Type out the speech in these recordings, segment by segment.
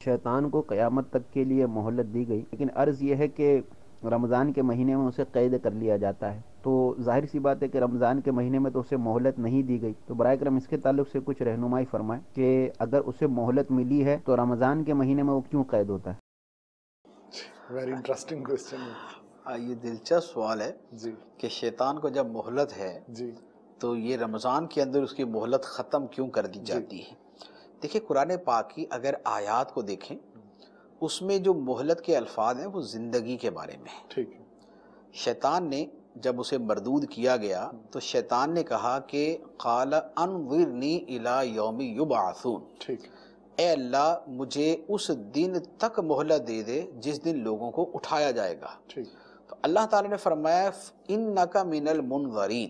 شیطان کو قیامت تک کے لیے مہلت دی گئی، لیکن عرض یہ ہے کہ رمضان کے مہینے میں اسے قید کر لیا جاتا ہے، تو ظاہر سی بات ہے کہ رمضان کے مہینے میں تو اسے مہلت نہیں دی گئی، تو برائے کرم اس کے تعلق سے کچھ رہنمائی فرمائیں کہ اگر اسے مہلت ملی ہے تو رمضان کے مہینے میں وہ کیوں قید ہوتا ہے؟ ویری انٹرسٹنگ کوسچن ہے۔ یہ دلچسپ سوال ہے جی کہ شیطان کو جب مہلت ہے جی تو یہ رمضان کے اندر اس کی مہلت ختم کیوں کر دی جاتی ہے؟ دیکھیں قرآن پاک کی اگر آیات کو دیکھیں، اس میں جو مہلت کے الفاظ ہیں وہ زندگی کے بارے میں ہیں۔ ٹھیک ہے۔ شیطان نے جب اسے مردود کیا گیا تو شیطان نے کہا کہ قال انظرنی الی یوم یبعثون، ٹھیک اے اللہ مجھے اس دن تک مہلت دے دے جس دن لوگوں کو اٹھایا جائے گا۔ ٹھیک۔ تو اللہ تعالیٰ نے فرمایا انک من المنظرین،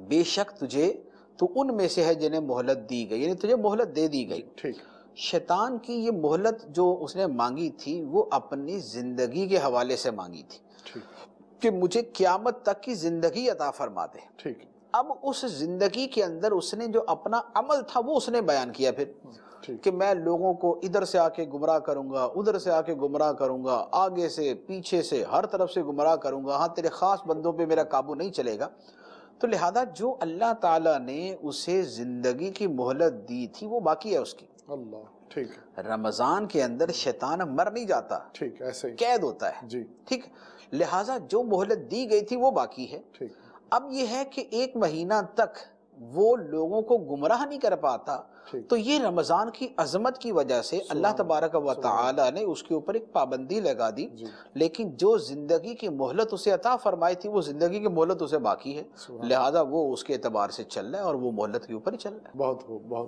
بے شک تو ان میں سے ہے جنہیں مہلت دی گئی، یعنی تجھے مہلت دے دی گئی۔ ٹھیک۔ شیطان کی یہ مہلت جو اس نے مانگی تھی وہ اپنی زندگی کے حوالے سے مانگی تھی کہ مجھے قیامت تک کی زندگی عطا فرما دے۔ ٹھیک۔ اب اس زندگی کے اندر اس نے جو اپنا عمل تھا وہ اس نے بیان کیا پھر کہ میں لوگوں کو ادھر سے آ کے گمراہ کروں گا، ادھر سے آ کے گمراہ کروں گا، آگے سے پیچھے سے ہر طرف سے گمراہ کروں گا، ہاں تیرے خاص بندوں پہ میرا قابو نہیں چلے گا۔ تو لہذا جو اللہ تعالیٰ نے اسے زندگی کی مہلت دی تھی وہ باقی ہے اس کی۔ اللہ ٹھیک ہے۔ رمضان کے اندر شیطان مر نہیں جاتا، ٹھیک ایسے ہی قید ہوتا ہے۔ جی ٹھیک، لہٰذا جو مہلت دی گئی تھی وہ باقی ہے۔ ٹھیک۔ اب یہ ہے کہ ایک مہینہ تک وہ لوگوں کو گمراہ نہیں کر پاتا، تو یہ رمضان کی عظمت کی وجہ سے اللہ تبارک و تعالی نے اس کے اوپر ایک پابندی لگا دی، لیکن جو زندگی کی مہلت اسے عطا فرمائی تھی وہ زندگی کی مہلت اسے باقی ہے، لہذا وہ اس کے اعتبار سے چل رہا ہے اور وہ مہلت کے اوپر ہی چل رہا ہے۔ بہت خوب، بہت